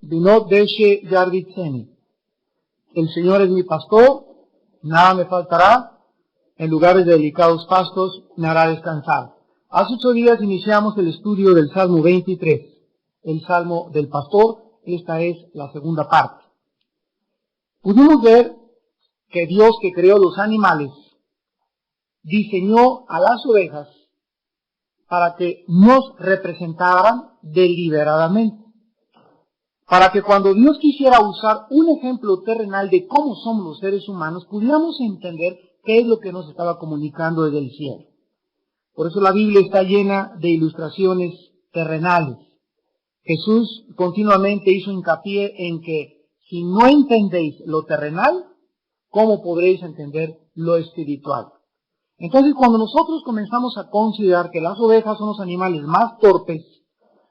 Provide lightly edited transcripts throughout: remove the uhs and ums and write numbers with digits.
Binod Deshe Yarvitzeni. El Señor es mi pastor, nada me faltará, en lugares de delicados pastos me hará descansar. Hace 8 días iniciamos el estudio del Salmo 23, el Salmo del Pastor. Esta es la segunda parte. Pudimos ver que Dios, que creó los animales, diseñó a las ovejas para que nos representaran deliberadamente. Para que cuando Dios quisiera usar un ejemplo terrenal de cómo somos los seres humanos, pudiéramos entender qué es lo que nos estaba comunicando desde el cielo. Por eso la Biblia está llena de ilustraciones terrenales. Jesús continuamente hizo hincapié en que si no entendéis lo terrenal, ¿cómo podréis entender lo espiritual? Entonces, cuando nosotros comenzamos a considerar que las ovejas son los animales más torpes,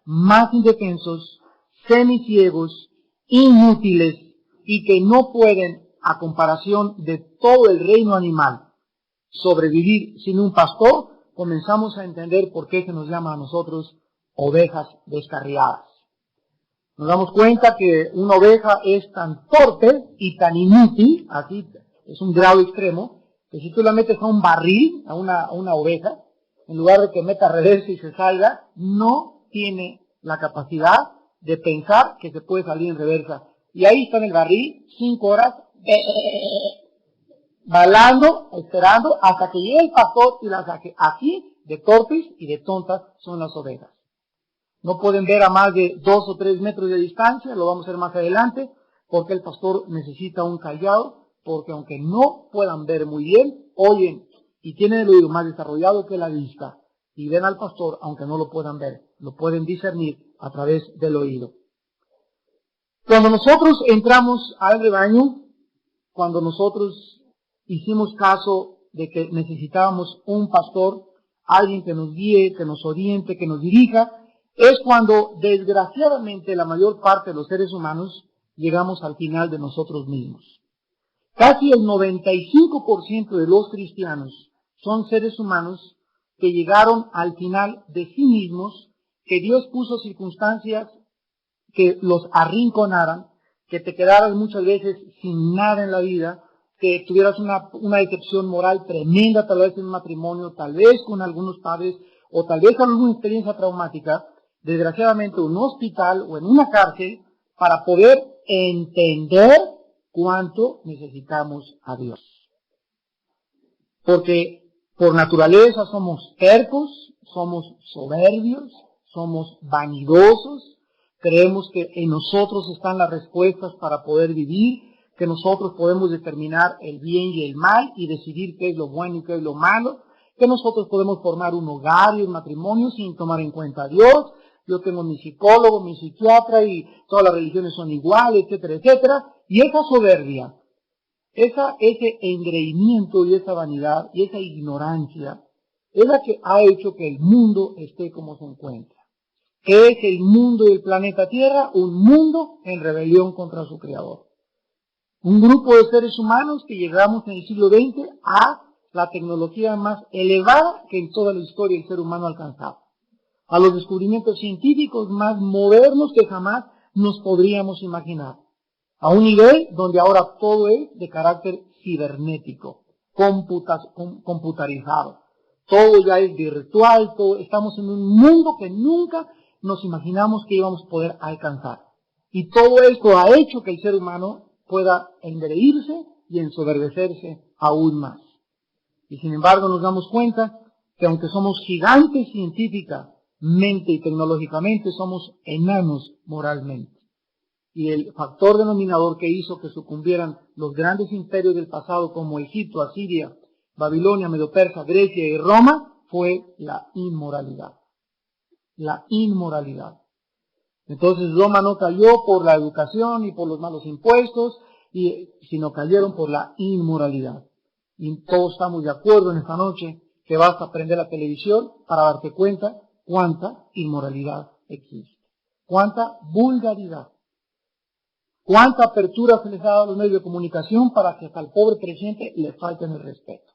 más indefensos, semiciegos, inútiles y que no pueden, a comparación de todo el reino animal, sobrevivir sin un pastor, comenzamos a entender por qué se nos llama a nosotros ovejas descarriadas. Nos damos cuenta que una oveja es tan torpe y tan inútil, aquí es un grado extremo, que si tú la metes a un barril, a una oveja, en lugar de que meta reversa y se salga, no tiene la capacidad de pensar que se puede salir en reversa. Y ahí está en el barril 5 horas, balando, esperando, hasta que llegue el pastor y la saque. Aquí, de torpes y de tontas son las ovejas. No pueden ver a más de 2 o 3 metros de distancia, lo vamos a ver más adelante, porque el pastor necesita un callado, porque aunque no puedan ver muy bien, oyen y tienen el oído más desarrollado que la vista, y ven al pastor aunque no lo puedan ver, lo pueden discernir a través del oído. Cuando nosotros entramos al rebaño, cuando nosotros hicimos caso de que necesitábamos un pastor, alguien que nos guíe, que nos oriente, que nos dirija, es cuando desgraciadamente la mayor parte de los seres humanos llegamos al final de nosotros mismos. Casi el 95% de los cristianos son seres humanos que llegaron al final de sí mismos, que Dios puso circunstancias que los arrinconaran, que te quedaras muchas veces sin nada en la vida, que tuvieras una decepción moral tremenda, tal vez en un matrimonio, tal vez con algunos padres, o tal vez con alguna experiencia traumática, desgraciadamente en un hospital o en una cárcel, para poder entender cuánto necesitamos a Dios. Porque por naturaleza somos tercos, somos soberbios, somos vanidosos, creemos que en nosotros están las respuestas para poder vivir, que nosotros podemos determinar el bien y el mal y decidir qué es lo bueno y qué es lo malo, que nosotros podemos formar un hogar y un matrimonio sin tomar en cuenta a Dios. Yo tengo mi psicólogo, mi psiquiatra y todas las religiones son iguales, etcétera, etcétera. Y esa soberbia, ese engreimiento y esa vanidad y esa ignorancia es la que ha hecho que el mundo esté como se encuentra. ¿Qué es el mundo del planeta Tierra? Un mundo en rebelión contra su creador. Un grupo de seres humanos que llegamos en el siglo XX a la tecnología más elevada que en toda la historia el ser humano ha alcanzado, a los descubrimientos científicos más modernos que jamás nos podríamos imaginar, a un nivel donde ahora todo es de carácter cibernético, computarizado, todo ya es virtual, estamos en un mundo que nunca nos imaginamos que íbamos a poder alcanzar. Y todo esto ha hecho que el ser humano pueda engreírse y ensoberbecerse aún más. Y sin embargo nos damos cuenta que aunque somos gigantes científicamente y tecnológicamente, somos enanos moralmente. Y el factor denominador que hizo que sucumbieran los grandes imperios del pasado como Egipto, Asiria, Babilonia, Medo-Persa, Grecia y Roma fue la inmoralidad. La inmoralidad. Entonces Roma no cayó por la educación y por los malos impuestos, sino cayeron por la inmoralidad. Y todos estamos de acuerdo en esta noche que basta prender la televisión para darte cuenta cuánta inmoralidad existe, cuánta vulgaridad, cuánta apertura se les ha dado a los medios de comunicación para que hasta al pobre presidente le falten el respeto.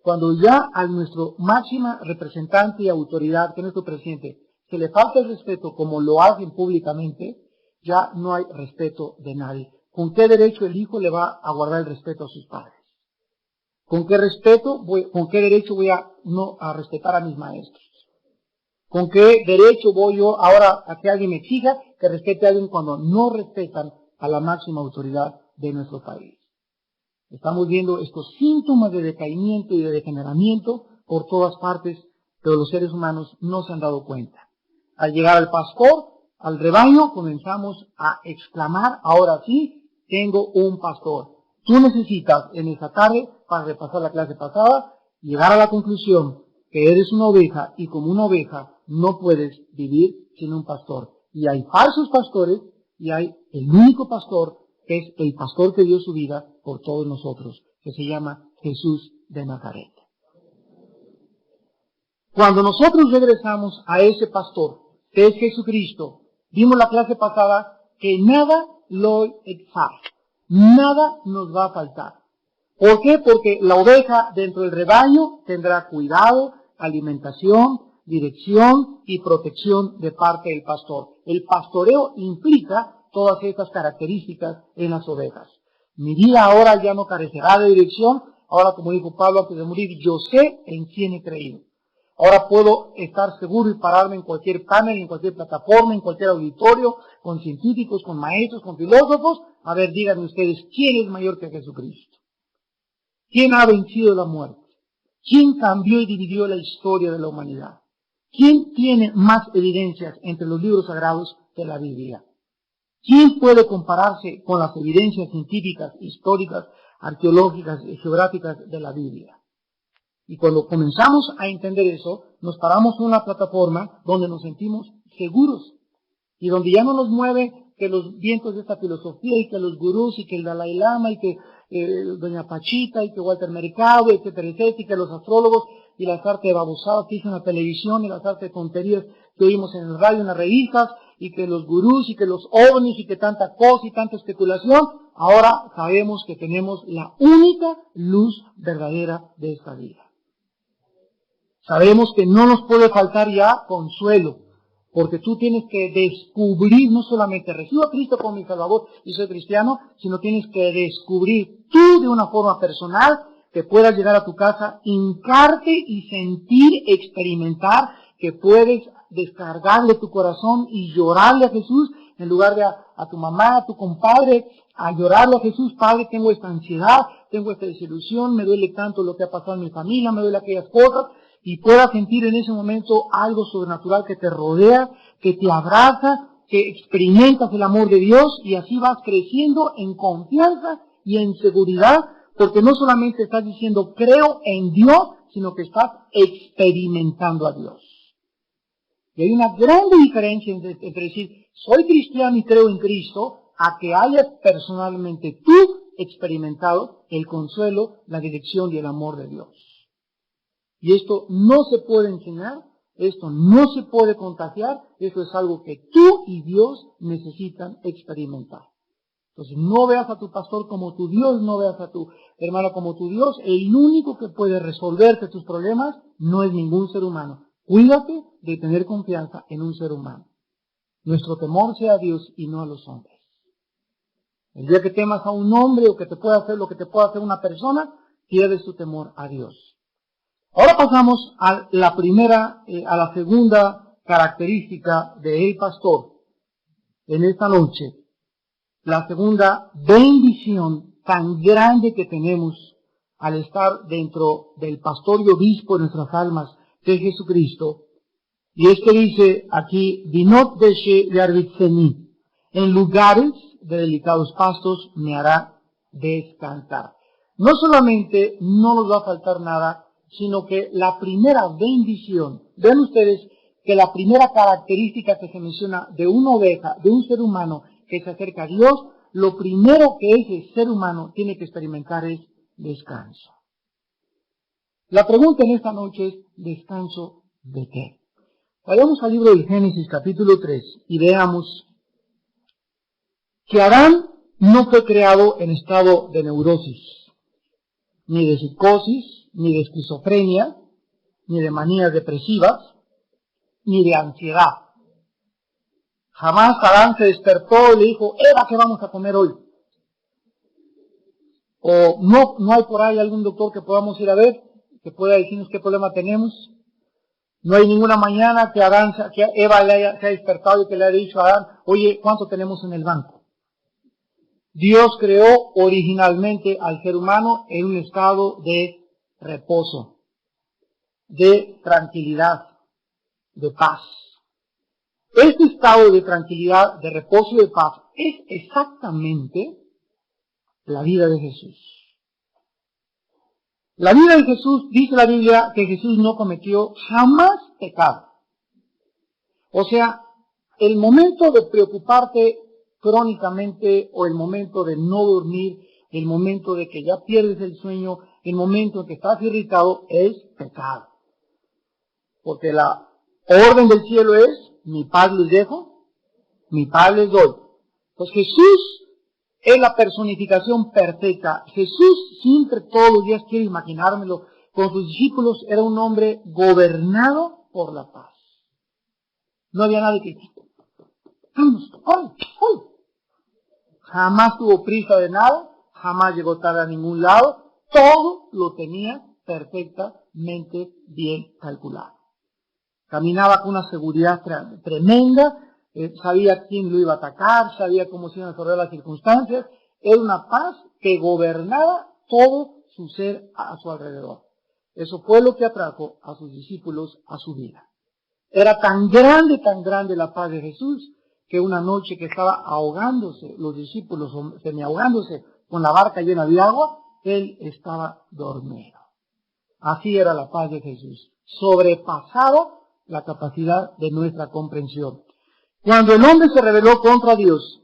Cuando ya a nuestro máxima representante y autoridad, que es nuestro presidente, se le falta el respeto como lo hacen públicamente, ya no hay respeto de nadie. ¿Con qué derecho el hijo le va a guardar el respeto a sus padres? ¿Con qué derecho voy a respetar a mis maestros? ¿Con qué derecho voy yo ahora a que alguien me exija que respete a alguien cuando no respetan a la máxima autoridad de nuestro país? Estamos viendo estos síntomas de decaimiento y de degeneramiento por todas partes, pero los seres humanos no se han dado cuenta. Al llegar al pastor, al rebaño, comenzamos a exclamar, ahora sí, tengo un pastor. Tú necesitas en esta tarde, para repasar la clase pasada, llegar a la conclusión que eres una oveja y como una oveja no puedes vivir sin un pastor. Y hay falsos pastores y hay el único pastor, que es el pastor que dio su vida por todos nosotros, que se llama Jesús de Nazaret. Cuando nosotros regresamos a ese pastor, que es Jesucristo, vimos la clase pasada que nada lo exhausta, nada nos va a faltar. ¿Por qué? Porque la oveja dentro del rebaño tendrá cuidado, alimentación, dirección y protección de parte del pastor. El pastoreo implica todas estas características en las ovejas. Mi vida ahora ya no carecerá de dirección. Ahora, como dijo Pablo antes de morir, yo sé en quién he creído. Ahora puedo estar seguro y pararme en cualquier panel, en cualquier plataforma, en cualquier auditorio, con científicos, con maestros, con filósofos. A ver, díganme ustedes, ¿quién es mayor que Jesucristo? ¿Quién ha vencido la muerte? ¿Quién cambió y dividió la historia de la humanidad? ¿Quién tiene más evidencias entre los libros sagrados que la Biblia? ¿Quién puede compararse con las evidencias científicas, históricas, arqueológicas y geográficas de la Biblia? Y cuando comenzamos a entender eso, nos paramos en una plataforma donde nos sentimos seguros y donde ya no nos mueve que los vientos de esta filosofía y que los gurús y que el Dalai Lama y que Doña Pachita y que Walter Mercado, etcétera, etcétera, y que los astrólogos y las artes de babosadas que dicen en la televisión y las artes de tonterías que oímos en el radio, en las revistas, y que los gurús y que los ovnis y que tanta cosa y tanta especulación. Ahora sabemos que tenemos la única luz verdadera de esta vida. Sabemos que no nos puede faltar ya consuelo, porque tú tienes que descubrir, no solamente recibo a Cristo como mi Salvador y soy cristiano, sino tienes que descubrir tú de una forma personal que puedas llegar a tu casa, hincarte y sentir, experimentar que puedes descargarle tu corazón y llorarle a Jesús en lugar de a tu mamá, a tu compadre, a llorarle a Jesús. Padre, tengo esta ansiedad, tengo esta desilusión, me duele tanto lo que ha pasado en mi familia, me duele aquellas cosas, y puedas sentir en ese momento algo sobrenatural que te rodea, que te abraza, que experimentas el amor de Dios y así vas creciendo en confianza y en seguridad, porque no solamente estás diciendo creo en Dios, sino que estás experimentando a Dios. Y hay una grande diferencia entre decir soy cristiano y creo en Cristo, a que hayas personalmente tú experimentado el consuelo, la dirección y el amor de Dios. Y esto no se puede enseñar, esto no se puede contagiar, esto es algo que tú y Dios necesitan experimentar. Entonces no veas a tu pastor como tu Dios, no veas a tu hermano como tu Dios. El único que puede resolverte tus problemas no es ningún ser humano. Cuídate de tener confianza en un ser humano. Nuestro temor sea a Dios y no a los hombres. El día que temas a un hombre o que te pueda hacer lo que te pueda hacer una persona, pierdes tu temor a Dios. Ahora pasamos a la segunda característica del pastor en esta noche. La segunda bendición tan grande que tenemos al estar dentro del pastor y obispo de nuestras almas, que es Jesucristo. Y es que dice aquí, Dinot deshe learbitzeni, en lugares de delicados pastos me hará descansar. No solamente no nos va a faltar nada, sino que la primera bendición, vean ustedes que la primera característica que se menciona de una oveja, de un ser humano que se acerca a Dios, lo primero que ese ser humano tiene que experimentar es descanso. La pregunta en esta noche es, ¿descanso de qué? Vayamos al libro del Génesis capítulo 3 y veamos que Adán no fue creado en estado de neurosis, ni de psicosis, ni de esquizofrenia, ni de manías depresivas, ni de ansiedad. Jamás Adán se despertó y le dijo, Eva, ¿qué vamos a comer hoy? O no hay por ahí algún doctor que podamos ir a ver, que pueda decirnos qué problema tenemos. No hay ninguna mañana que Eva se haya despertado y que le haya dicho a Adán, oye, ¿cuánto tenemos en el banco? Dios creó originalmente al ser humano en un estado de reposo, de tranquilidad, de paz. Este estado de tranquilidad, de reposo y de paz es exactamente la vida de Jesús. La vida de Jesús, dice la Biblia, que Jesús no cometió jamás pecado. O sea, el momento de preocuparte crónicamente o el momento de no dormir, el momento de que ya pierdes el sueño, el momento en que estás irritado, es pecado. Porque la orden del cielo es, mi paz les dejo, mi paz les doy. Pues Jesús es la personificación perfecta. Jesús siempre, todos los días, quiero imaginármelo, con sus discípulos era un hombre gobernado por la paz. No había nadie que, vamos, ¡ay! Jamás tuvo prisa de nada, jamás llegó tarde a ningún lado, todo lo tenía perfectamente bien calculado. Caminaba con una seguridad tremenda, sabía quién lo iba a atacar, sabía cómo se iban a resolver las circunstancias. Era una paz que gobernaba todo su ser a su alrededor. Eso fue lo que atrajo a sus discípulos a su vida. Era tan grande la paz de Jesús, que una noche que estaba ahogándose, los discípulos semi-ahogándose con la barca llena de agua, él estaba dormido. Así era la paz de Jesús. Sobrepasaba la capacidad de nuestra comprensión. Cuando el hombre se rebeló contra Dios,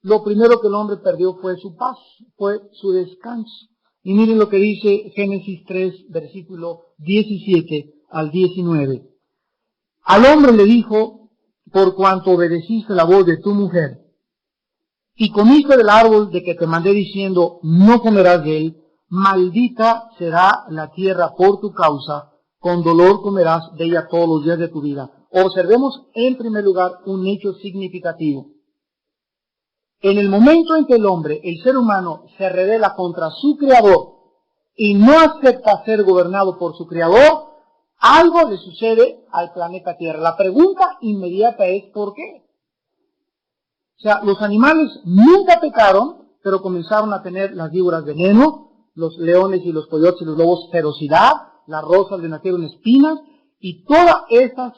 lo primero que el hombre perdió fue su paz, fue su descanso. Y miren lo que dice Génesis 3, versículo 17 al 19. Al hombre le dijo, por cuanto obedeciste la voz de tu mujer, y comiste del árbol de que te mandé diciendo, no comerás de él, maldita será la tierra por tu causa, con dolor comerás de ella todos los días de tu vida. Observemos en primer lugar un hecho significativo. En el momento en que el hombre, el ser humano, se rebela contra su creador y no acepta ser gobernado por su creador, algo le sucede al planeta Tierra. La pregunta inmediata es ¿por qué? O sea, los animales nunca pecaron, pero comenzaron a tener las víboras veneno, los leones y los coyotes y los lobos ferocidad, las rosas le nacieron espinas, y todas estas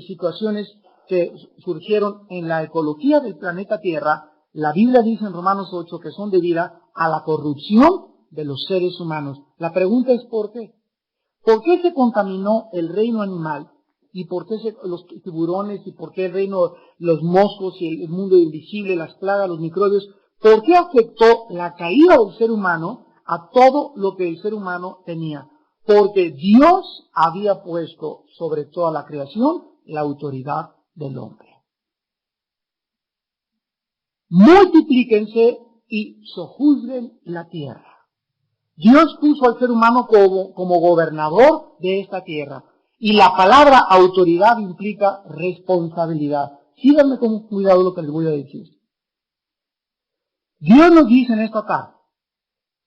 situaciones que surgieron en la ecología del planeta Tierra, la Biblia dice en Romanos 8 que son debidas a la corrupción de los seres humanos. La pregunta es ¿por qué? ¿Por qué se contaminó el reino animal? ¿Y por qué los tiburones? ¿Y por qué el reino, los moscos y el mundo invisible, las plagas, los microbios? ¿Por qué afectó la caída del ser humano a todo lo que el ser humano tenía? Porque Dios había puesto sobre toda la creación la autoridad del hombre. Multiplíquense y sojuzguen la tierra. Dios puso al ser humano como gobernador de esta tierra. Y la palabra autoridad implica responsabilidad. Síganme con cuidado lo que les voy a decir. Dios nos dice en esta tarde,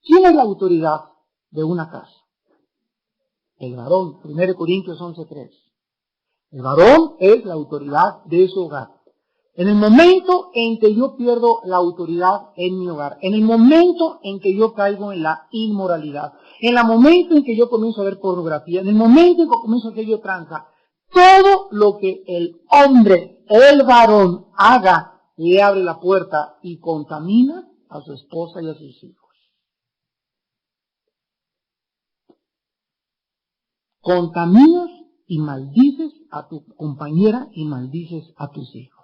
¿quién es la autoridad de una casa? El varón, 1 Corintios 11:3. El varón es la autoridad de su hogar. En el momento en que yo pierdo la autoridad en mi hogar, en el momento en que yo caigo en la inmoralidad, en el momento en que yo comienzo a ver pornografía, en el momento en que comienzo a que yo tranza, todo lo que el hombre, el varón, haga, le abre la puerta y contamina a su esposa y a sus hijos. Contaminas y maldices a tu compañera y maldices a tus hijos.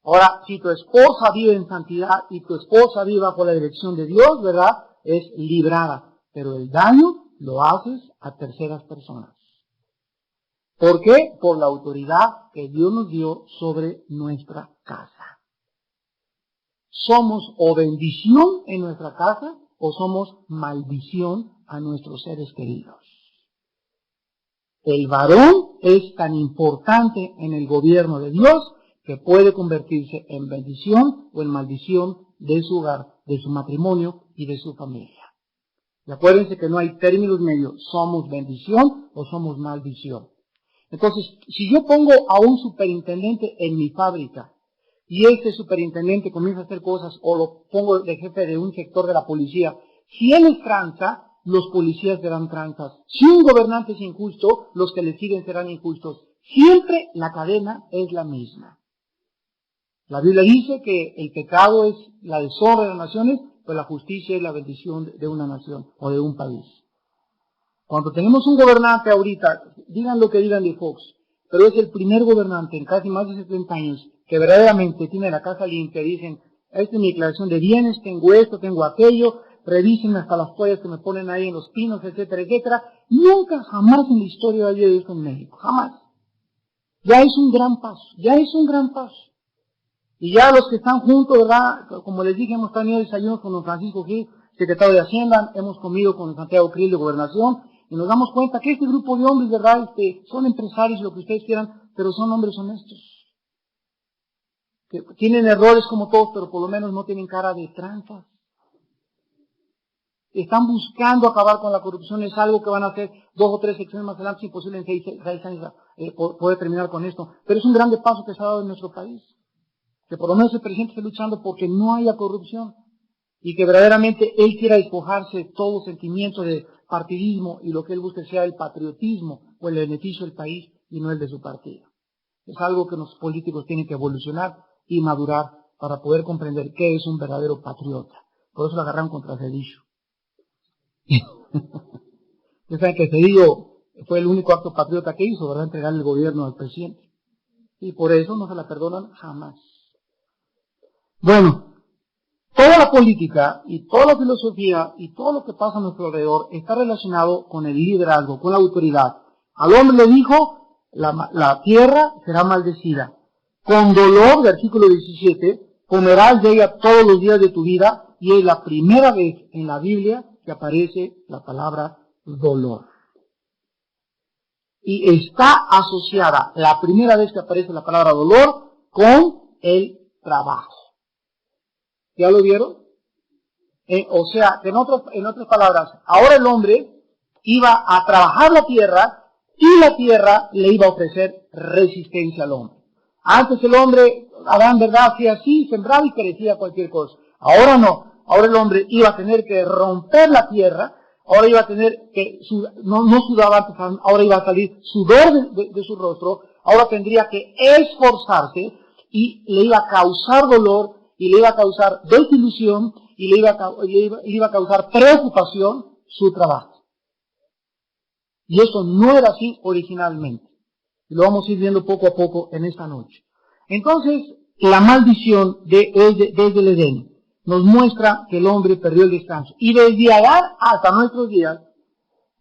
Ahora, si tu esposa vive en santidad y tu esposa vive bajo la dirección de Dios, ¿verdad? Es librada. Pero el daño lo haces a terceras personas. ¿Por qué? Por la autoridad que Dios nos dio sobre nuestra casa. ¿Somos o bendición en nuestra casa o somos maldición a nuestros seres queridos? El varón es tan importante en el gobierno de Dios que puede convertirse en bendición o en maldición de su hogar, de su matrimonio y de su familia. Y acuérdense que no hay términos medios, somos bendición o somos maldición. Entonces, si yo pongo a un superintendente en mi fábrica y este superintendente comienza a hacer cosas o lo pongo de jefe de un sector de la policía, si él es tranza, los policías serán tranzas. Si un gobernante es injusto, los que le siguen serán injustos. Siempre la cadena es la misma. La Biblia dice que el pecado es la deshonra de las naciones, pero la justicia es la bendición de una nación o de un país. Cuando tenemos un gobernante ahorita, digan lo que digan de Fox, pero es el primer gobernante en casi más de 70 años que verdaderamente tiene la casa limpia. Dicen, esta es mi declaración de bienes, tengo esto, tengo aquello, revisen hasta las toallas que me ponen ahí en los pinos, etcétera, etcétera. Nunca, jamás en la historia había esto en México, jamás. Ya es un gran paso, ya es un gran paso. Y ya los que están juntos, ¿verdad? Como les dije, hemos tenido desayunos con don Francisco Gil, secretario de Hacienda, hemos comido con Santiago Krill de Gobernación, y nos damos cuenta que este grupo de hombres, ¿verdad? Son empresarios, lo que ustedes quieran, pero son hombres honestos. Que tienen errores como todos, pero por lo menos no tienen cara de trampas. Están buscando acabar con la corrupción, es algo que van a hacer 2 o 3 secciones más adelante, si posible en 6 años poder terminar con esto. Pero es un grande paso que se ha dado en nuestro país. Que por lo menos el presidente esté luchando porque no haya corrupción. Y que verdaderamente él quiera despojarse de todo sentimiento de partidismo y lo que él busque sea el patriotismo o el beneficio del país y no el de su partido. Es algo que los políticos tienen que evolucionar y madurar para poder comprender qué es un verdadero patriota. Por eso lo agarraron contra Cedillo. Ya saben que Cedillo fue el único acto patriota que hizo, ¿verdad? Entregar el gobierno al presidente. Y por eso no se la perdonan jamás. Bueno, toda la política y toda la filosofía y todo lo que pasa a nuestro alrededor está relacionado con el liderazgo, con la autoridad. Al hombre le dijo, la tierra será maldecida. Con dolor, versículo 17, comerás de ella todos los días de tu vida, y es la primera vez en la Biblia que aparece la palabra dolor. Y está asociada la primera vez que aparece la palabra dolor con el trabajo. ¿Ya lo vieron? O sea, que en otras palabras, ahora el hombre iba a trabajar la tierra y la tierra le iba a ofrecer resistencia al hombre. Antes el hombre, Adán, ¿verdad?, hacía así, sembraba y perecía cualquier cosa. Ahora no. Ahora el hombre iba a tener que romper la tierra, ahora iba a tener que, no sudaba antes, ahora iba a salir sudor de su rostro, ahora tendría que esforzarse y le iba a causar dolor y le iba a causar desilusión y le iba a causar preocupación su trabajo. Y eso no era así originalmente. Lo vamos a ir viendo poco a poco en esta noche. Entonces, la maldición desde el Edén nos muestra que el hombre perdió el descanso. Y desde Adán hasta nuestros días,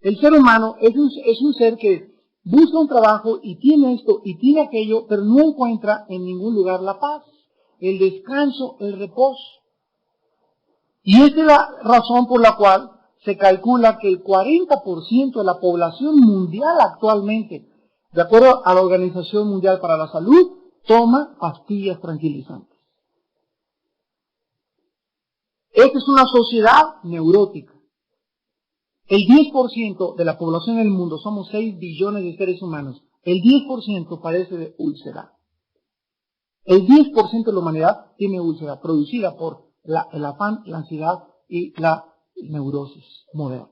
el ser humano es un ser que busca un trabajo y tiene esto y tiene aquello, pero no encuentra en ningún lugar la paz, el descanso, el reposo. Y esta es la razón por la cual se calcula que el 40% de la población mundial actualmente, de acuerdo a la Organización Mundial para la Salud, toma pastillas tranquilizantes. Esta es una sociedad neurótica. El 10% de la población del mundo, somos 6 billones de seres humanos, el 10% padece de úlcera. El 10% de la humanidad tiene úlcera, producida por el afán, la ansiedad y la neurosis moderna.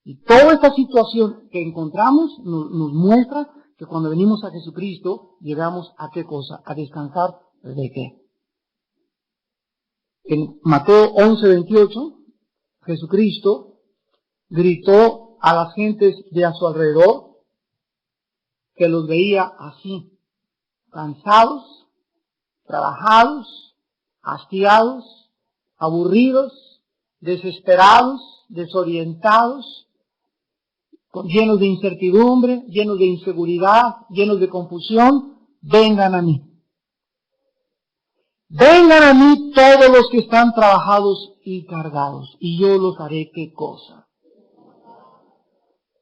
Y toda esta situación que encontramos nos muestra que cuando venimos a Jesucristo, llegamos a qué cosa, a descansar de qué. En Mateo 11:28, Jesucristo gritó a las gentes de a su alrededor que los veía así, cansados, trabajados, hastiados, aburridos, desesperados, desorientados, llenos de incertidumbre, llenos de inseguridad, llenos de confusión. Vengan a mí. Vengan a mí todos los que están trabajados y cargados, y yo los haré qué cosa.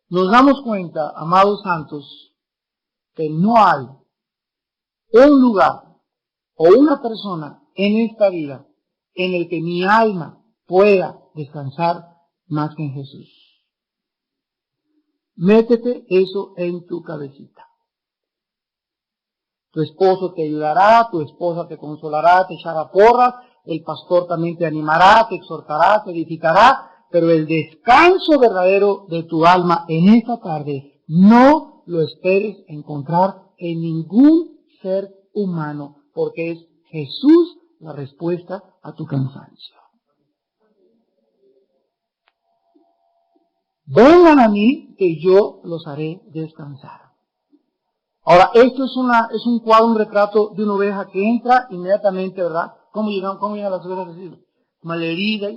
Nos damos cuenta, amados santos, que no hay un lugar o una persona en esta vida en el que mi alma pueda descansar más que en Jesús. Métete eso en tu cabecita. Tu esposo te ayudará, tu esposa te consolará, te echará porras, el pastor también te animará, te exhortará, te edificará, pero el descanso verdadero de tu alma en esta tarde no lo esperes encontrar en ningún ser humano, porque es Jesús la respuesta a tu cansancio. Vengan a mí que yo los haré descansar. Ahora, esto es un cuadro, un retrato de una oveja que entra inmediatamente, ¿verdad? ¿Cómo llegan las ovejas así? Malherida,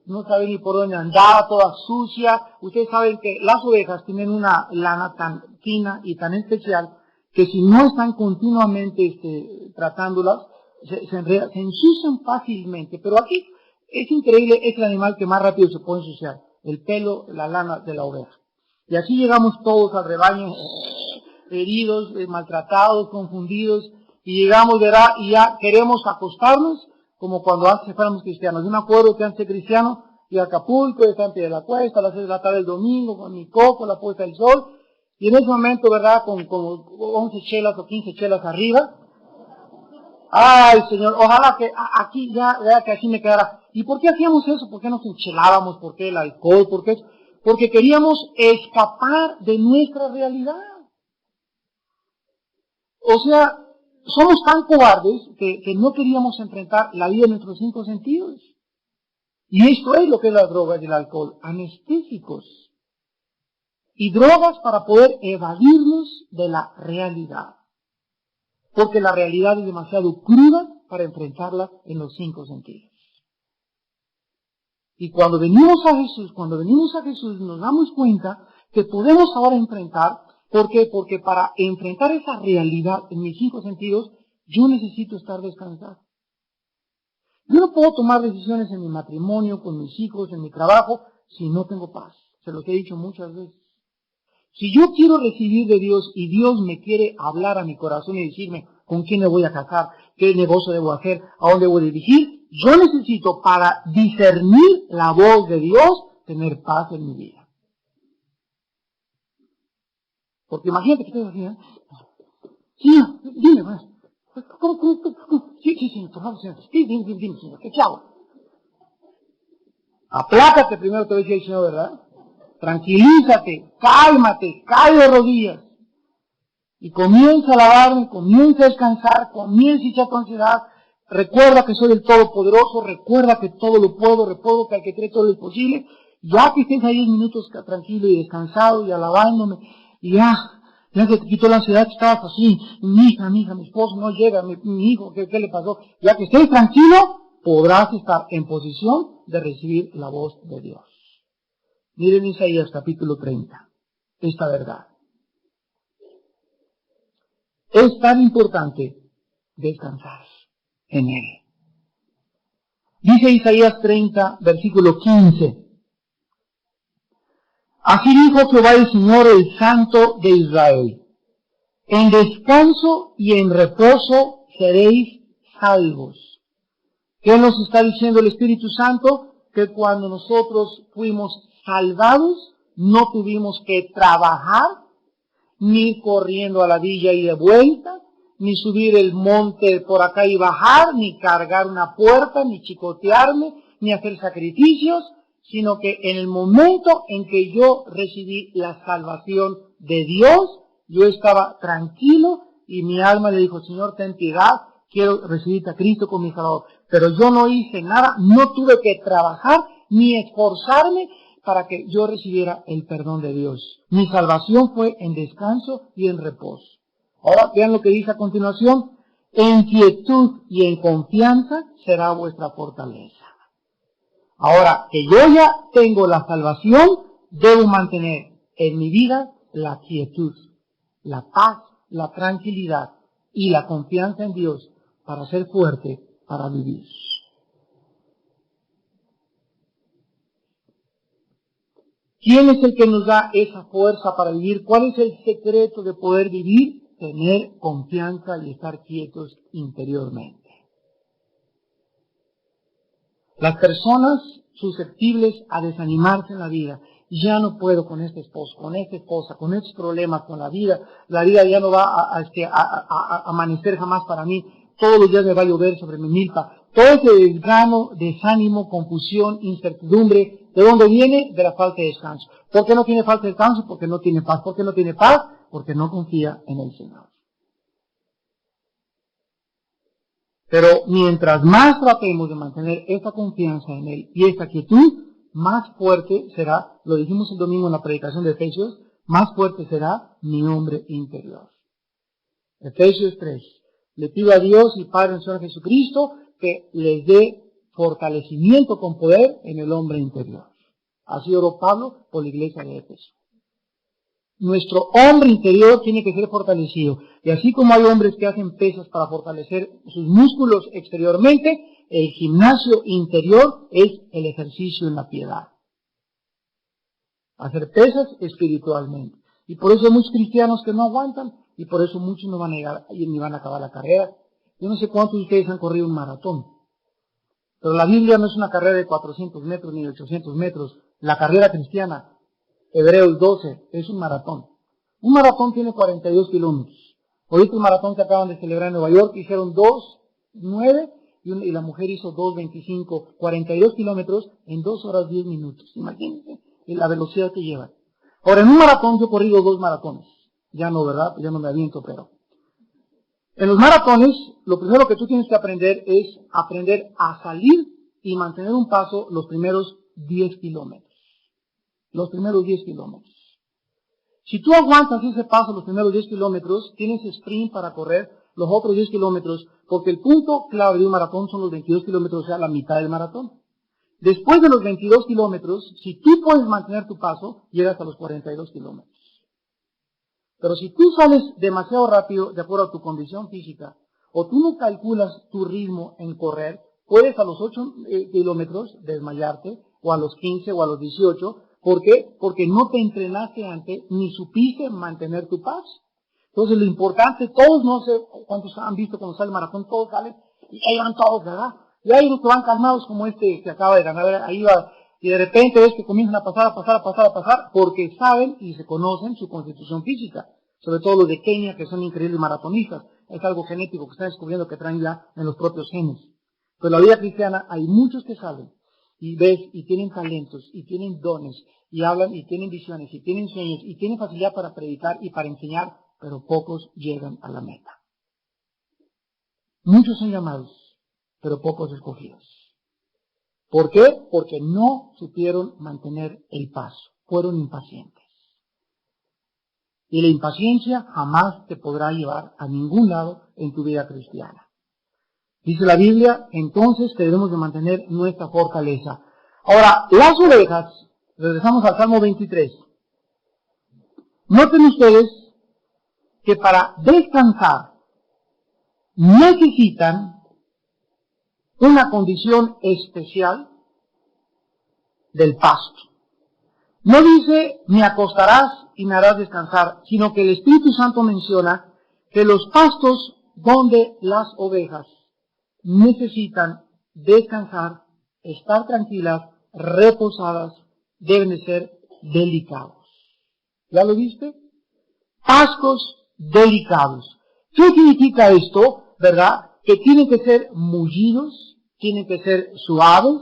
no sabe ni por dónde andaba, toda sucia. Ustedes saben que las ovejas tienen una lana tan fina y tan especial que si no están continuamente tratándolas, se ensucian fácilmente. Pero aquí es increíble, es el animal que más rápido se puede ensuciar, el pelo, la lana de la oveja. Y así llegamos todos al rebaño, heridos, maltratados, confundidos, y llegamos, ¿verdad? Y ya queremos acostarnos, como cuando antes fuéramos cristianos. Yo me acuerdo que antes de cristiano, iba a Acapulco, estaba en pie de la cuesta, a las 6 de la tarde del domingo, con mi coco, la puesta del sol, y en ese momento, ¿verdad? Con 11 chelas o 15 chelas arriba. Ay, Señor, ojalá que aquí ya, vea que así me quedara. ¿Y por qué hacíamos eso? ¿Por qué nos enchelábamos? ¿Por qué el alcohol? ¿Por qué eso? Porque queríamos escapar de nuestra realidad. O sea, somos tan cobardes que no queríamos enfrentar la vida en nuestros 5 sentidos. Y esto es lo que es la droga y el alcohol, anestésicos. Y drogas para poder evadirnos de la realidad. Porque la realidad es demasiado cruda para enfrentarla en los 5 sentidos. Y cuando venimos a Jesús nos damos cuenta que podemos ahora enfrentar. ¿Por qué? Porque para enfrentar esa realidad en mis 5 sentidos, yo necesito estar descansado. Yo no puedo tomar decisiones en mi matrimonio, con mis hijos, en mi trabajo, si no tengo paz. Se los he dicho muchas veces. Si yo quiero recibir de Dios y Dios me quiere hablar a mi corazón y decirme con quién me voy a casar, qué negocio debo hacer, a dónde voy a dirigir, yo necesito para discernir la voz de Dios tener paz en mi vida. Porque imagínate que estoy así, ¿eh? Sí, dime, más. ¿Cómo? Sí, señor, por favor, señor. Sí, dime, señor, ¿qué hago? Aplácate primero, te va a decir el Señor, ¿verdad? Tranquilízate, cálmate, cae de rodillas. Y comienza a alabarme, comienza a descansar, comienza a echar ansiedad. Recuerda que soy el Todopoderoso, recuerda que todo lo puedo, recuerdo que al que cree todo lo es posible. Ya que estés ahí 10 minutos tranquilo y descansado y alabándome, y ya que te quitó la ansiedad que estabas así, mi hija, mi esposo no llega, mi hijo, ¿qué le pasó? Ya que estés tranquilo, podrás estar en posición de recibir la voz de Dios. Miren Isaías capítulo 30, esta verdad. Es tan importante descansar en Él. Dice Isaías 30, versículo 15. Así dijo Jehová el Señor, el Santo de Israel. En descanso y en reposo seréis salvos. ¿Qué nos está diciendo el Espíritu Santo? Que cuando nosotros fuimos salvados, no tuvimos que trabajar, ni corriendo a la villa y de vuelta, ni subir el monte por acá y bajar, ni cargar una puerta, ni chicotearme, ni hacer sacrificios, sino que en el momento en que yo recibí la salvación de Dios, yo estaba tranquilo y mi alma le dijo, Señor, ten piedad, quiero recibirte a Cristo como mi Salvador. Pero yo no hice nada, no tuve que trabajar ni esforzarme para que yo recibiera el perdón de Dios. Mi salvación fue en descanso y en reposo. Ahora vean lo que dice a continuación. En quietud y en confianza será vuestra fortaleza. Ahora que yo ya tengo la salvación, debo mantener en mi vida la quietud, la paz, la tranquilidad y la confianza en Dios para ser fuerte, para vivir. ¿Quién es el que nos da esa fuerza para vivir? ¿Cuál es el secreto de poder vivir? Tener confianza y estar quietos interiormente. Las personas susceptibles a desanimarse en la vida, ya no puedo con este esposo, con esta esposa, con estos problemas, con la vida ya no va a amanecer jamás para mí, todos los días me va a llover sobre mi milpa. Todo ese desgano, desánimo, confusión, incertidumbre, ¿de dónde viene? De la falta de descanso. ¿Por qué no tiene falta de descanso? Porque no tiene paz. ¿Por qué no tiene paz? Porque no confía en el Señor. Pero mientras más tratemos de mantener esta confianza en Él y esta quietud, más fuerte será, lo dijimos el domingo en la predicación de Efesios, más fuerte será mi hombre interior. Efesios 3. Le pido a Dios y Padre del Señor Jesucristo que les dé fortalecimiento con poder en el hombre interior. Así oró Pablo por la iglesia de Éfeso. Nuestro hombre interior tiene que ser fortalecido. Y así como hay hombres que hacen pesas para fortalecer sus músculos exteriormente, el gimnasio interior es el ejercicio en la piedad. Hacer pesas espiritualmente. Y por eso hay muchos cristianos que no aguantan, y por eso muchos no van a llegar ni van a acabar la carrera. Yo no sé cuántos de ustedes han corrido un maratón. Pero la Biblia no es una carrera de 400 metros ni de 800 metros. La carrera cristiana, Hebreos 12, es un maratón. Un maratón tiene 42 kilómetros. Ahorita el maratón que acaban de celebrar en Nueva York hicieron 2:9 y la mujer hizo 2:25, 42 kilómetros en 2 horas 10 minutos. Imagínense la velocidad que llevan. Ahora, en un maratón yo he corrido 2 maratones. Ya no, ¿verdad? Ya no me aviento, pero... En los maratones, lo primero que tú tienes que aprender es aprender a salir y mantener un paso los primeros 10 kilómetros. Los primeros 10 kilómetros. Si tú aguantas ese paso los primeros 10 kilómetros, tienes sprint para correr los otros 10 kilómetros, porque el punto clave de un maratón son los 22 kilómetros, o sea, la mitad del maratón. Después de los 22 kilómetros, si tú puedes mantener tu paso, llegas a los 42 kilómetros. Pero si tú sales demasiado rápido de acuerdo a tu condición física, o tú no calculas tu ritmo en correr, puedes a los 8 kilómetros desmayarte, o a los 15, o a los 18. ¿Por qué? Porque no te entrenaste antes, ni supiste mantener tu paso. Entonces lo importante, todos, no sé cuántos han visto cuando sale el maratón, todos salen, y ahí van todos, ¿verdad? Y hay unos que van calmados como este que acaba de ganar, ahí va, y de repente ves que comienzan a pasar, porque saben y se conocen su constitución física, sobre todo los de Kenia, que son increíbles maratonistas. Es algo genético que están descubriendo que traen ya en los propios genes. Pero en la vida cristiana hay muchos que salen, y ves, y tienen talentos, y tienen dones, y hablan, y tienen visiones, y tienen sueños, y tienen facilidad para predicar y para enseñar, pero pocos llegan a la meta. Muchos son llamados, pero pocos escogidos. ¿Por qué? Porque no supieron mantener el paso, fueron impacientes. Y la impaciencia jamás te podrá llevar a ningún lado en tu vida cristiana. Dice la Biblia, entonces debemos de mantener nuestra fortaleza. Ahora, las ovejas, regresamos al Salmo 23. Noten ustedes que para descansar necesitan una condición especial del pasto. No dice, me acostarás y me harás descansar, sino que el Espíritu Santo menciona que los pastos donde las ovejas necesitan descansar, estar tranquilas, reposadas, deben de ser delicados. ¿Ya lo viste? Pastos delicados. ¿Qué significa esto? ¿Verdad? Que tienen que ser mullidos, tienen que ser suaves,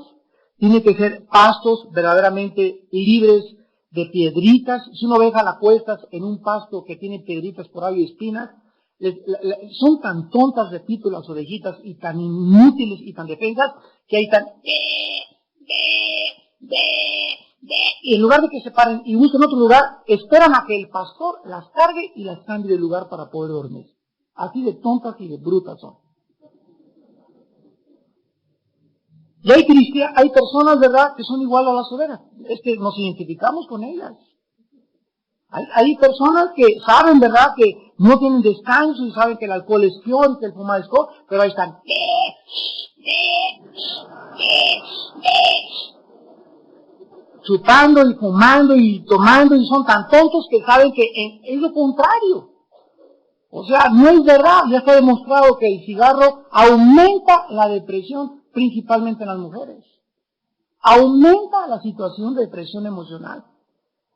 tienen que ser pastos verdaderamente libres de piedritas. Si una oveja la cuestas en un pasto que tiene piedritas por ahí y espinas, son tan tontas, repito, las ovejitas, y tan inútiles y tan defensas, que hay tan... Y en lugar de que se paren y busquen otro lugar, esperan a que el pastor las cargue y las cambie de lugar para poder dormir. Así de tontas y de brutas son. Y hay personas, ¿verdad?, que son igual a las ovejas. Es que nos identificamos con ellas. Hay personas que saben, ¿verdad?, que no tienen descanso y saben que el alcohol es peor, que el fumar es peor, pero ahí están. chupando y fumando y tomando y son tan tontos que saben que es lo contrario. O sea, no es verdad, ya está demostrado que el cigarro aumenta la depresión, principalmente en las mujeres. Aumenta la situación de depresión emocional.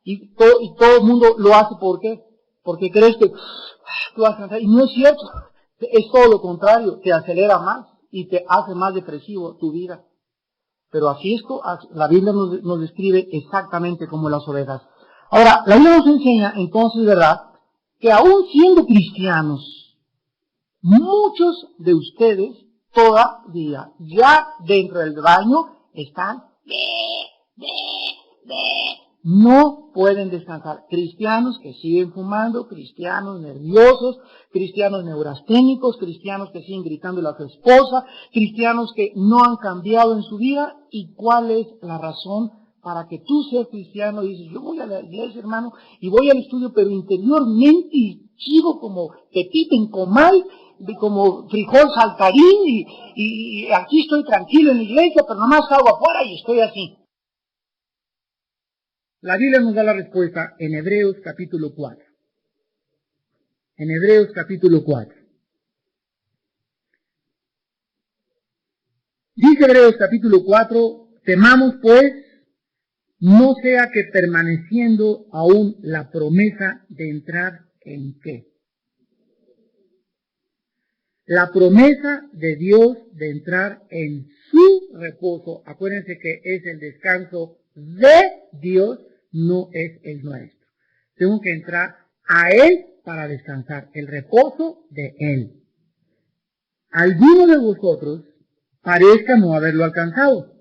Y todo el mundo lo hace, ¿por qué? Porque crees que tú vas a cansar. Y no es cierto, es todo lo contrario, te acelera más y te hace más depresivo tu vida. Pero así esto, la Biblia nos describe exactamente como las ovejas. Ahora, la Biblia nos enseña entonces, ¿verdad?, que aún siendo cristianos, muchos de ustedes todavía, ya dentro del baño, están no pueden descansar. Cristianos que siguen fumando, cristianos nerviosos, cristianos neurasténicos, cristianos que siguen gritándole a su esposa, cristianos que no han cambiado en su vida. ¿Y cuál es la razón para que tú seas cristiano? Y dices, yo voy a la iglesia, hermano, y voy al estudio, pero interiormente sigo como pepita en comal, como frijol saltarín, y aquí estoy tranquilo en la iglesia, pero nomás salgo afuera y estoy así. La Biblia nos da la respuesta en Hebreos capítulo 4. En Hebreos capítulo 4. Dice Hebreos capítulo 4, temamos pues, no sea que permaneciendo aún la promesa de entrar en ¿qué? La promesa de Dios de entrar en su reposo. Acuérdense que es el descanso de Dios, no es el nuestro. Tengo que entrar a Él para descansar, el reposo de Él. Alguno de vosotros parezca no haberlo alcanzado,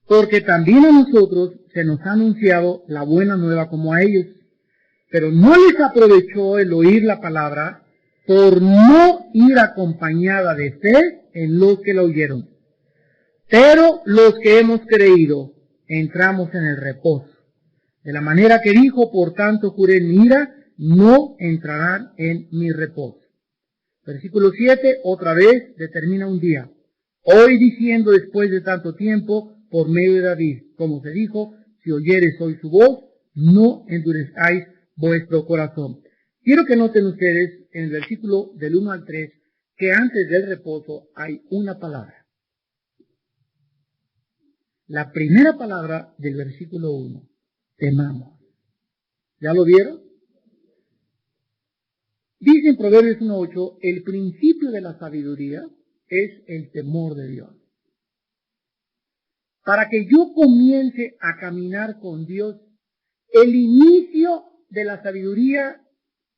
porque también a nosotros se nos ha anunciado la buena nueva como a ellos, pero no les aprovechó el oír la palabra por no ir acompañada de fe en los que la oyeron. Pero los que hemos creído entramos en el reposo. De la manera que dijo, por tanto juré en mi ira, no entrarán en mi reposo. Versículo 7, otra vez determina un día. Hoy diciendo después de tanto tiempo, por medio de David, como se dijo, si oyeres hoy su voz, no endurezcáis vuestro corazón. Quiero que noten ustedes en el versículo del 1 al 3, que antes del reposo hay una palabra. La primera palabra del versículo 1, temamos. ¿Ya lo vieron? Dice en Proverbios 1:8, el principio de la sabiduría es el temor de Dios. Para que yo comience a caminar con Dios, el inicio de la sabiduría,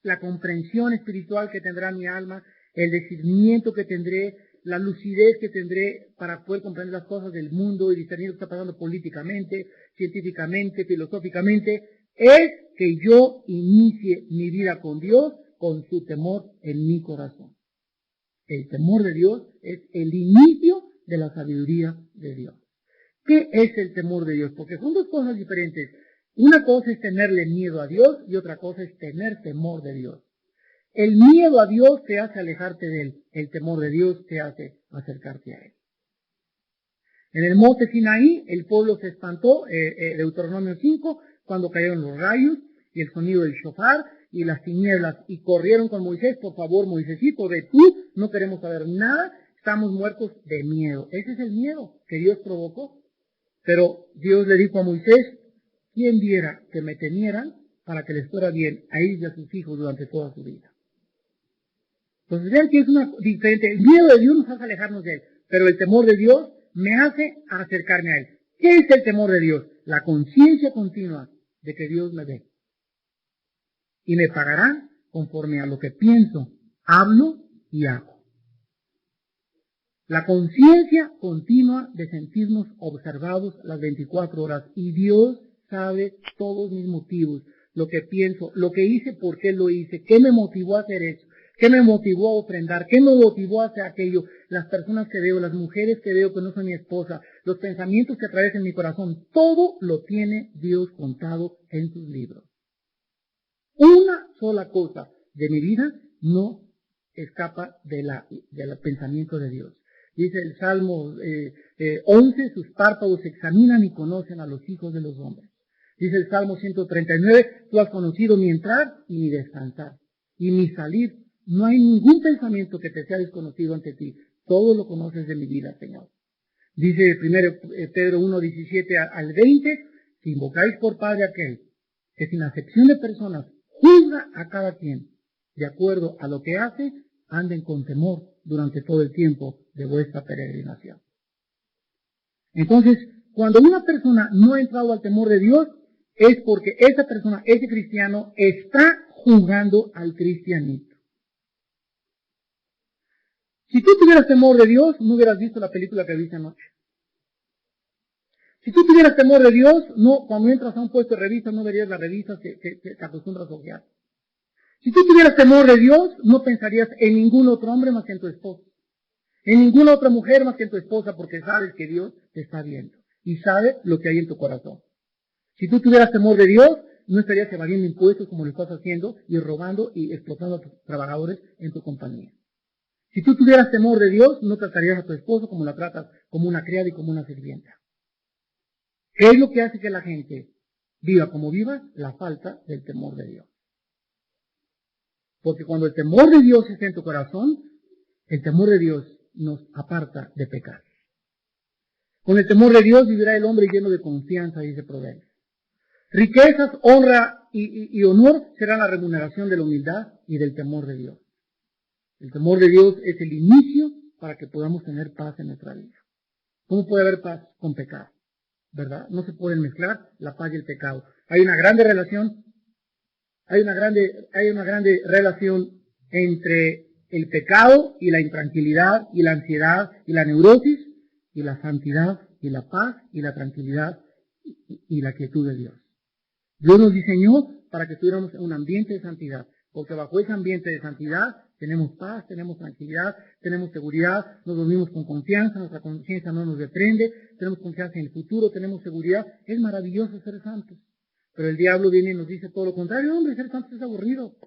la comprensión espiritual que tendrá mi alma, el discernimiento que tendré, la lucidez que tendré para poder comprender las cosas del mundo y discernir lo que está pasando políticamente, científicamente, filosóficamente, es que yo inicie mi vida con Dios con su temor en mi corazón. El temor de Dios es el inicio de la sabiduría de Dios. ¿Qué es el temor de Dios? Porque son dos cosas diferentes. Una cosa es tenerle miedo a Dios y otra cosa es tener temor de Dios. El miedo a Dios te hace alejarte de Él. El temor de Dios te hace acercarte a Él. En el monte Sinaí, el pueblo se espantó, Deuteronomio 5, cuando cayeron los rayos y el sonido del shofar y las tinieblas, y corrieron con Moisés, por favor, Moisésito, ve tú, no queremos saber nada, estamos muertos de miedo. Ese es el miedo que Dios provocó. Pero Dios le dijo a Moisés, ¿quién viera que me temieran para que les fuera bien a ellos y a sus hijos durante toda su vida? Entonces vean que es una diferente. El miedo de Dios nos hace alejarnos de Él, pero el temor de Dios me hace acercarme a Él. ¿Qué es el temor de Dios? La conciencia continua de que Dios me ve. Y me pagará conforme a lo que pienso, hablo y hago. La conciencia continua de sentirnos observados las 24 horas. Y Dios sabe todos mis motivos, lo que pienso, lo que hice, por qué lo hice, qué me motivó a hacer eso, qué me motivó a ofrendar, qué me motivó a hacer aquello, las personas que veo, las mujeres que veo que no son mi esposa, los pensamientos que atraviesan mi corazón, todo lo tiene Dios contado en sus libros. Una sola cosa de mi vida no escapa del pensamiento de Dios. Dice el Salmo 11, sus párpados examinan y conocen a los hijos de los hombres. Dice el Salmo 139, tú has conocido mi entrar y mi descansar, y mi salir. No hay ningún pensamiento que te sea desconocido ante ti. Todo lo conoces de mi vida, Señor. Dice 1 Pedro 1, 17 al 20, si invocáis por Padre aquel que sin acepción de personas juzga a cada quien de acuerdo a lo que hace, anden con temor durante todo el tiempo de vuestra peregrinación. Entonces, cuando una persona no ha entrado al temor de Dios, es porque esa persona, ese cristiano, está juzgando al cristianismo. Si tú tuvieras temor de Dios, no hubieras visto la película que viste anoche. Si tú tuvieras temor de Dios, no, cuando entras a un puesto de revista, no verías la revista que te acostumbras a ojear. Si tú tuvieras temor de Dios, no pensarías en ningún otro hombre más que en tu esposa. En ninguna otra mujer más que en tu esposa, porque sabes que Dios te está viendo y sabe lo que hay en tu corazón. Si tú tuvieras temor de Dios, no estarías evadiendo impuestos como lo estás haciendo y robando y explotando a tus trabajadores en tu compañía. Si tú tuvieras temor de Dios, no tratarías a tu esposo como la tratas, como una criada y como una sirvienta. ¿Qué es lo que hace que la gente viva como viva? La falta del temor de Dios. Porque cuando el temor de Dios está en tu corazón, el temor de Dios nos aparta de pecar. Con el temor de Dios vivirá el hombre lleno de confianza, dice Proverbios. Riquezas, honra y honor serán la remuneración de la humildad y del temor de Dios. El temor de Dios es el inicio para que podamos tener paz en nuestra vida. ¿Cómo puede haber paz con pecado? ¿Verdad? No se pueden mezclar la paz y el pecado. Hay una grande relación entre el pecado y la intranquilidad y la ansiedad y la neurosis y la santidad y la paz y la tranquilidad y la quietud de Dios. Dios nos diseñó para que estuviéramos en un ambiente de santidad, porque bajo ese ambiente de santidad tenemos paz, tenemos tranquilidad, tenemos seguridad, nos dormimos con confianza, nuestra conciencia no nos reprende, tenemos confianza en el futuro, tenemos seguridad. Es maravilloso ser santos. Pero el diablo viene y nos dice todo lo contrario. Hombre, ser santo es aburrido.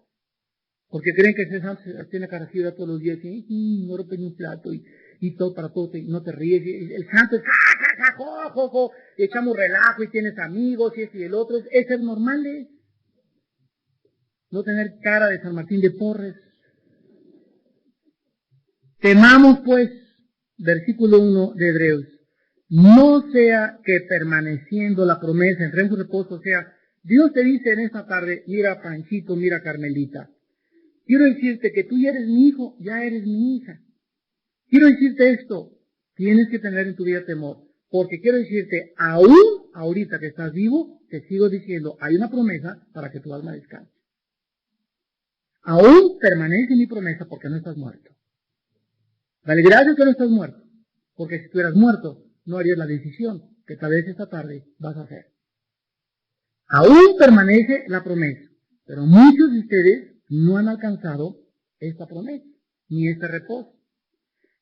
Porque creen que ser santo tiene que recibir todos los días y no rompen un plato y todo para todo, no te ríes. El santo es y echamos relajo y tienes amigos y este y el otro. Es ser normal, ¿eh? No tener cara de San Martín de Porres. Temamos pues, versículo 1 de Hebreos, no sea que permaneciendo la promesa entremos en reposo, o sea, Dios te dice en esta tarde, mira Panchito, mira Carmelita, quiero decirte que tú ya eres mi hijo, ya eres mi hija. Quiero decirte esto, tienes que tener en tu vida temor, porque quiero decirte, aún ahorita que estás vivo, te sigo diciendo, hay una promesa para que tu alma descanse. Aún permanece mi promesa porque no estás muerto. Dale gracias que no estás muerto, porque si estuvieras muerto, no harías la decisión que tal vez esta tarde vas a hacer. Aún permanece la promesa, pero muchos de ustedes no han alcanzado esta promesa, ni este reposo.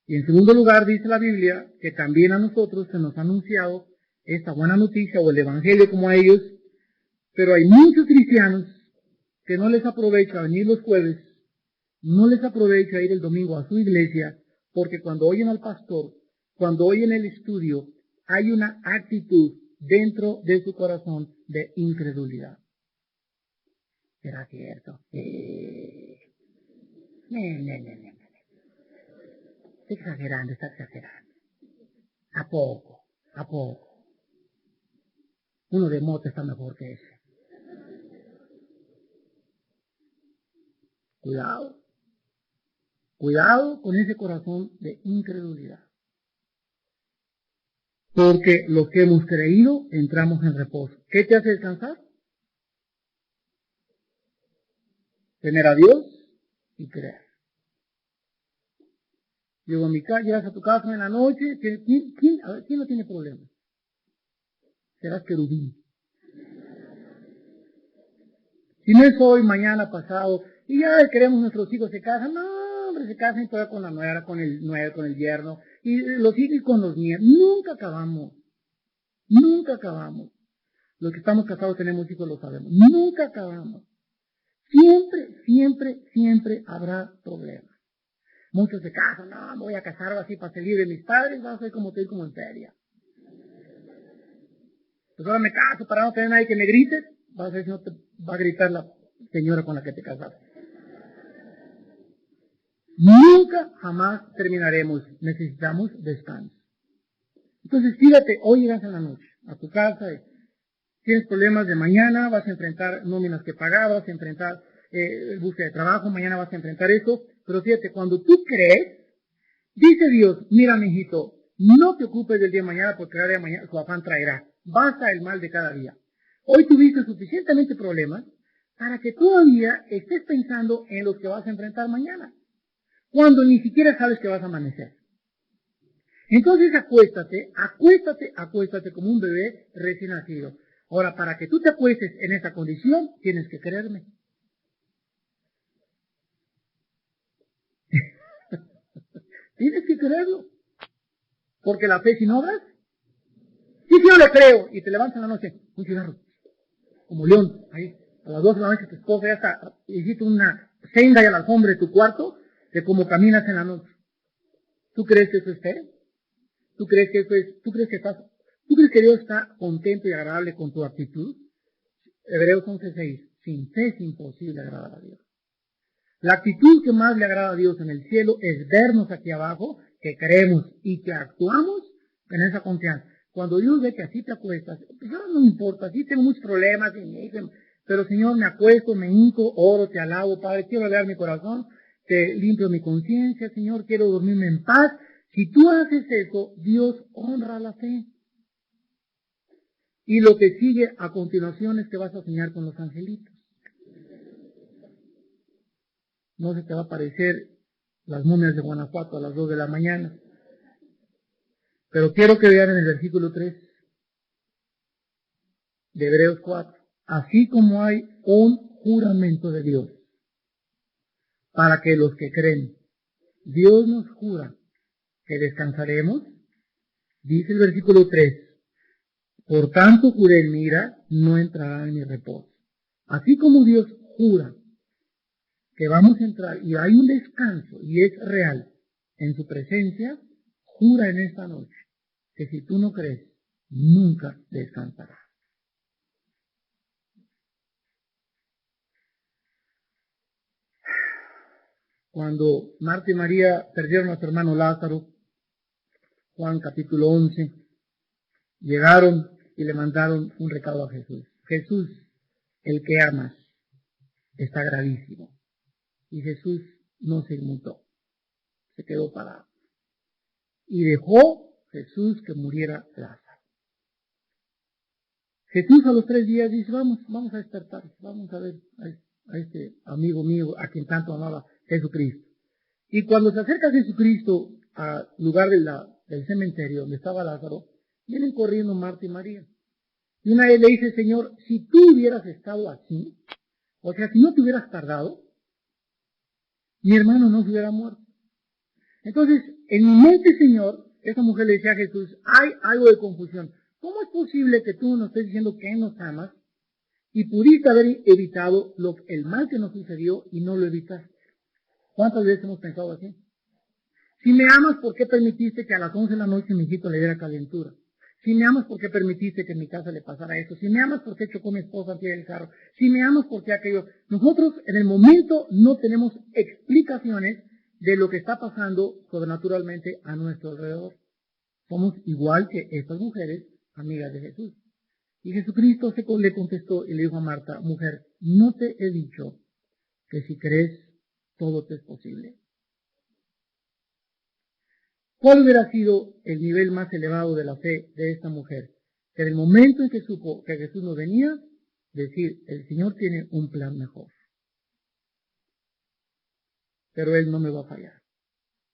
Y en segundo lugar dice la Biblia que también a nosotros se nos ha anunciado esta buena noticia o el evangelio como a ellos, pero hay muchos cristianos que no les aprovecha venir los jueves, no les aprovecha ir el domingo a su iglesia, porque cuando oyen al pastor, cuando oyen el estudio, hay una actitud dentro de su corazón de incredulidad. ¿Será cierto? Está exagerando. ¿A poco? Uno de moto está mejor que ese. Cuidado con ese corazón de incredulidad. Porque los que hemos creído entramos en reposo. ¿Qué te hace descansar? Tener a Dios y creer. Llego a mi casa, llegas a tu casa en la noche. ¿Quién no tiene problema? Serás querubín. Si no es hoy, mañana, pasado, y ya queremos nuestros hijos se casan, no, hombre, se casan todavía con la nuera, con el nuero, con el yerno, y los hijos con los nietos. Nunca acabamos. Los que estamos casados tenemos hijos, lo sabemos. Nunca acabamos. Siempre habrá problemas. Muchos se casan, no, me voy a casar así para salir de mis padres, va a ser como estoy como en feria. pues ahora me caso para no tener nadie que me grite, vas a ver si no te va a gritar la señora con la que te casaste. Nunca jamás terminaremos. Necesitamos descanso. Entonces, fíjate, hoy llegas en la noche a tu casa, tienes problemas de mañana, vas a enfrentar nóminas que pagar, vas a enfrentar búsqueda de trabajo, mañana vas a enfrentar eso, pero fíjate, cuando tú crees, dice Dios, mira, mijito, no te ocupes del día de mañana porque cada día de mañana su afán traerá. Basta el mal de cada día. Hoy tuviste suficientemente problemas para que todavía estés pensando en los que vas a enfrentar mañana, cuando ni siquiera sabes que vas a amanecer. Entonces acuéstate como un bebé recién nacido. Ahora, para que tú te acuestes en esa condición, tienes que creerme. Tienes que creerlo. Porque la fe sin obras, sí, yo le creo, y te levantas en la noche, un cigarro, como león, ahí, a las 2 de la noche tu esposa ya está, hiciste una senda y a la alfombra de tu cuarto, de cómo caminas en la noche. ¿Tú crees que eso es fe? ¿Tú crees que Dios está contento y agradable con tu actitud? Hebreos 11:6, sin fe es imposible agradar a Dios. La actitud que más le agrada a Dios en el cielo es vernos aquí abajo, que creemos y que actuamos en esa confianza. Cuando Dios ve que así te acuestas, pues no me importa, sí tengo muchos problemas, pero Señor, me acuesto, me hinco, oro, te alabo, Padre, quiero alegar mi corazón, te limpio mi conciencia, Señor, quiero dormirme en paz. Si tú haces eso, Dios honra la fe. Y lo que sigue a continuación es que vas a soñar con los angelitos. No se te va a aparecer las momias de Guanajuato a las 2 de la mañana. Pero quiero que vean en el versículo 3 de Hebreos 4. Así como hay un juramento de Dios para que los que creen, Dios nos jura que descansaremos. Dice el versículo 3. Por tanto juré en mi ira, no entrará en mi reposo. Así como Dios jura que vamos a entrar y hay un descanso y es real en su presencia, jura en esta noche que si tú no crees, nunca descansarás. Cuando Marta y María perdieron a su hermano Lázaro, Juan capítulo 11, llegaron y le mandaron un recado a Jesús. Jesús, el que amas, está gravísimo. Y Jesús no se inmutó, se quedó parado. Y dejó Jesús que muriera Lázaro. Jesús a los 3 días dice, vamos a despertar, vamos a ver a este amigo mío a quien tanto amaba, Jesucristo. Y cuando se acerca Jesucristo al lugar del cementerio donde estaba Lázaro, vienen corriendo Marta y María. Y una vez le dice, Señor, si tú hubieras estado aquí, o sea, si no te hubieras tardado, mi hermano no se hubiera muerto. Entonces, en mi mente, Señor, esa mujer le decía a Jesús, hay algo de confusión. ¿Cómo es posible que tú nos estés diciendo que nos amas y pudiste haber evitado el mal que nos sucedió y no lo evitaste? ¿Cuántas veces hemos pensado así? Si me amas, ¿por qué permitiste que a las 11 de la noche mi hijito le diera calentura? Si me amas, ¿por qué permitiste que en mi casa le pasara eso? Si me amas, ¿por qué chocó mi esposa antes del carro? Si me amas, ¿por qué aquello? Nosotros en el momento no tenemos explicaciones de lo que está pasando sobrenaturalmente a nuestro alrededor. Somos igual que estas mujeres, amigas de Jesús. Y Jesucristo le contestó y le dijo a Marta, mujer, ¿no te he dicho que si crees, todo te es posible? ¿Cuál hubiera sido el nivel más elevado de la fe de esta mujer? Que en el momento en que supo que Jesús no venía, decir, el Señor tiene un plan mejor. Pero Él no me va a fallar,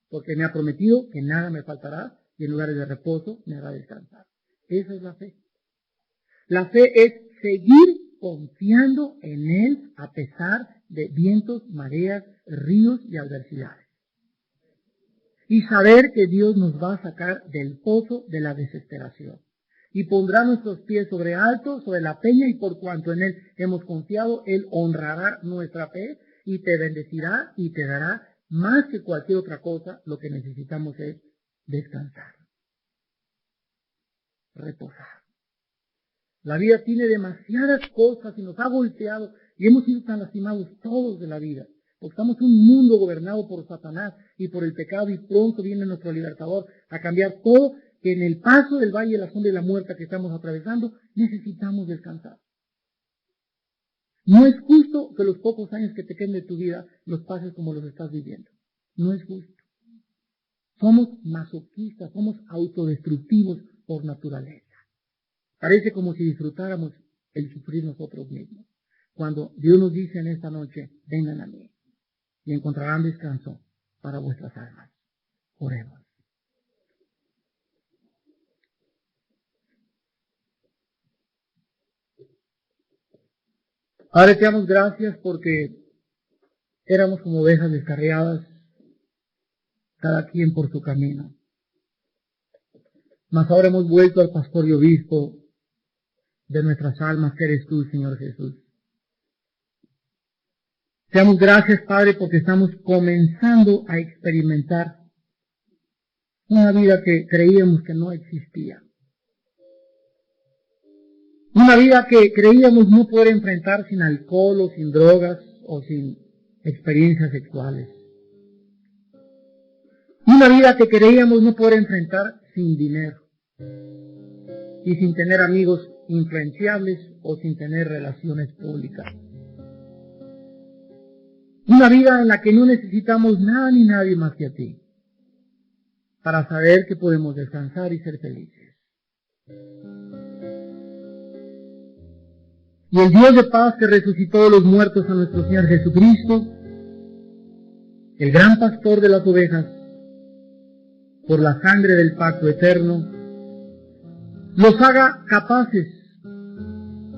porque me ha prometido que nada me faltará y en lugares de reposo me hará descansar. Esa es la fe. La fe es seguir confiando en Él a pesar de vientos, mareas, ríos y adversidades. Y saber que Dios nos va a sacar del pozo de la desesperación. Y pondrá nuestros pies sobre alto, sobre la peña, y por cuanto en Él hemos confiado, Él honrará nuestra fe y te bendecirá y te dará más que cualquier otra cosa. Lo que necesitamos es descansar, reposar. La vida tiene demasiadas cosas y nos ha golpeado y hemos sido tan lastimados todos de la vida. Porque estamos en un mundo gobernado por Satanás y por el pecado y pronto viene nuestro libertador a cambiar todo, que en el paso del valle de la sombra y la muerte que estamos atravesando necesitamos descansar. No es justo que los pocos años que te queden de tu vida los pases como los estás viviendo. No es justo. Somos masoquistas, somos autodestructivos por naturaleza. Parece como si disfrutáramos el sufrir nosotros mismos. Cuando Dios nos dice en esta noche, vengan a mí y encontrarán descanso para vuestras almas. Oremos. Padre, te damos gracias porque éramos como ovejas descarriadas, cada quien por su camino. Mas ahora hemos vuelto al pastor y obispo de nuestras almas, que eres tú, Señor Jesús. Te damos gracias, Padre, porque estamos comenzando a experimentar una vida que creíamos que no existía. Una vida que creíamos no poder enfrentar sin alcohol o sin drogas o sin experiencias sexuales. Una vida que creíamos no poder enfrentar sin dinero y sin tener amigos influenciables o sin tener relaciones públicas. Una vida en la que no necesitamos nada ni nadie más que a ti para saber que podemos descansar y ser felices. Y el Dios de paz que resucitó de los muertos a nuestro Señor Jesucristo, el gran pastor de las ovejas, por la sangre del pacto eterno, los haga capaces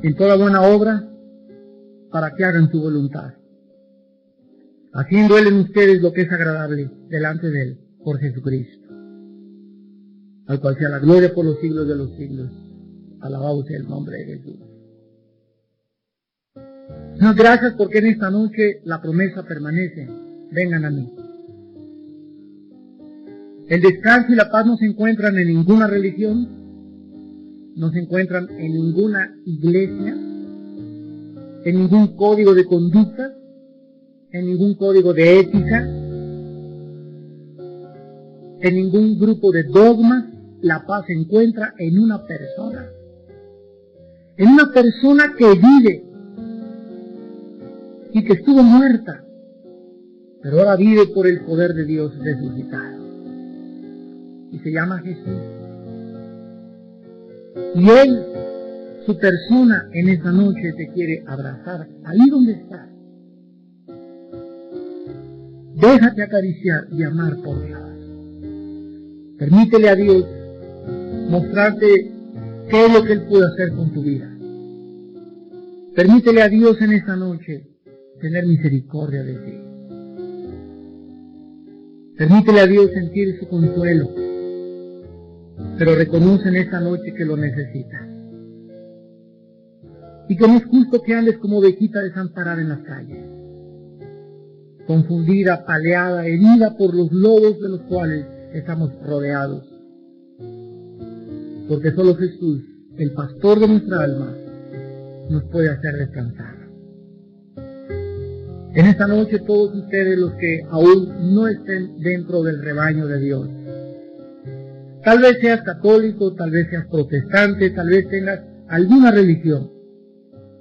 en toda buena obra para que hagan su voluntad, haciendo Él en ustedes lo que es agradable delante de Él, por Jesucristo, al cual sea la gloria por los siglos de los siglos. Alabado sea el nombre de Jesús. Señor, gracias porque en esta noche la promesa permanece. Vengan a mí. El descanso y la paz no se encuentran en ninguna religión, no se encuentran en ninguna iglesia, en ningún código de conducta, en ningún código de ética, en ningún grupo de dogmas. La paz se encuentra en una persona que vive y que estuvo muerta, pero ahora vive por el poder de Dios resucitado. Y se llama Jesús. Y Él, su persona, en esta noche te quiere abrazar, ahí donde estás. Déjate acariciar y amar por Dios. Permítele a Dios mostrarte qué es lo que Él puede hacer con tu vida. Permítele a Dios en esta noche tener misericordia de ti. Permítele a Dios sentir su consuelo, pero reconoce en esta noche que lo necesitas. Y que no es justo que andes como ovejita desamparada en las calles, confundida, apaleada, herida por los lobos de los cuales estamos rodeados. Porque solo Jesús, el pastor de nuestra alma, nos puede hacer descansar. En esta noche todos ustedes, los que aún no estén dentro del rebaño de Dios, tal vez seas católico, tal vez seas protestante, tal vez tengas alguna religión,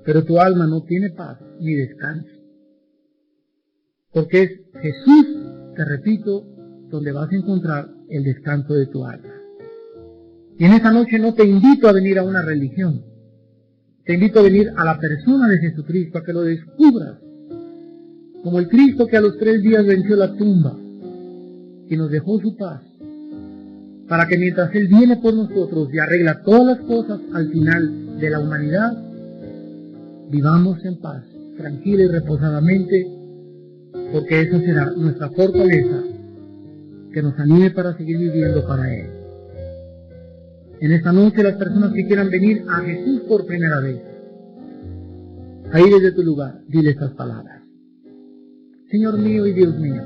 pero tu alma no tiene paz ni descanso. Porque es Jesús, te repito, donde vas a encontrar el descanso de tu alma. Y en esta noche no te invito a venir a una religión, te invito a venir a la persona de Jesucristo, a que lo descubras, como el Cristo que a los 3 días venció la tumba y nos dejó su paz, para que mientras Él viene por nosotros y arregla todas las cosas al final de la humanidad, vivamos en paz, tranquila y reposadamente, porque esa será nuestra fortaleza que nos anime para seguir viviendo para Él. En esta noche, las personas que quieran venir a Jesús por primera vez, ahí desde tu lugar, dile estas palabras: Señor mío y Dios mío,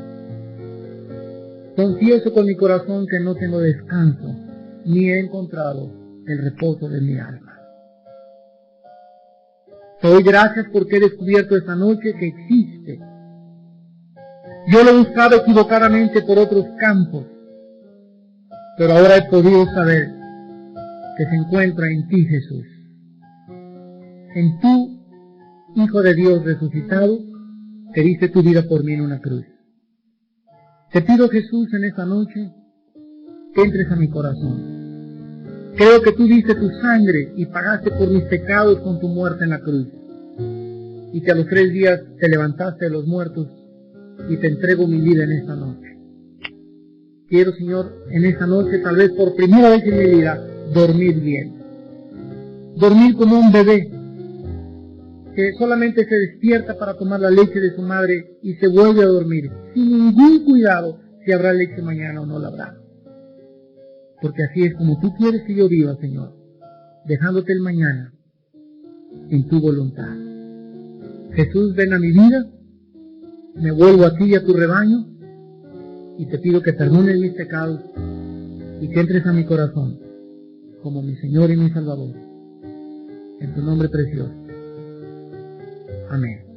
confieso con mi corazón que no tengo descanso, ni he encontrado el reposo de mi alma. Te doy gracias porque he descubierto esta noche que existe. Yo lo he buscado equivocadamente por otros campos, pero ahora he podido saber que se encuentra en ti, Jesús. En tú, Hijo de Dios resucitado, que diste tu vida por mí en una cruz. Te pido, Jesús, en esta noche, que entres a mi corazón. Creo que tú diste tu sangre y pagaste por mis pecados con tu muerte en la cruz. Y que a los 3 días te levantaste de los muertos y te entrego mi vida en esta noche. Quiero, Señor, en esta noche, tal vez por primera vez en mi vida, dormir bien. Dormir como un bebé que solamente se despierta para tomar la leche de su madre y se vuelve a dormir, sin ningún cuidado si habrá leche mañana o no la habrá. Porque así es como tú quieres que yo viva, Señor, dejándote el mañana en tu voluntad. Jesús, ven a mi vida, me vuelvo a ti y a tu rebaño, y te pido que perdones mis pecados y que entres a mi corazón como mi Señor y mi Salvador. En tu nombre precioso. Amén.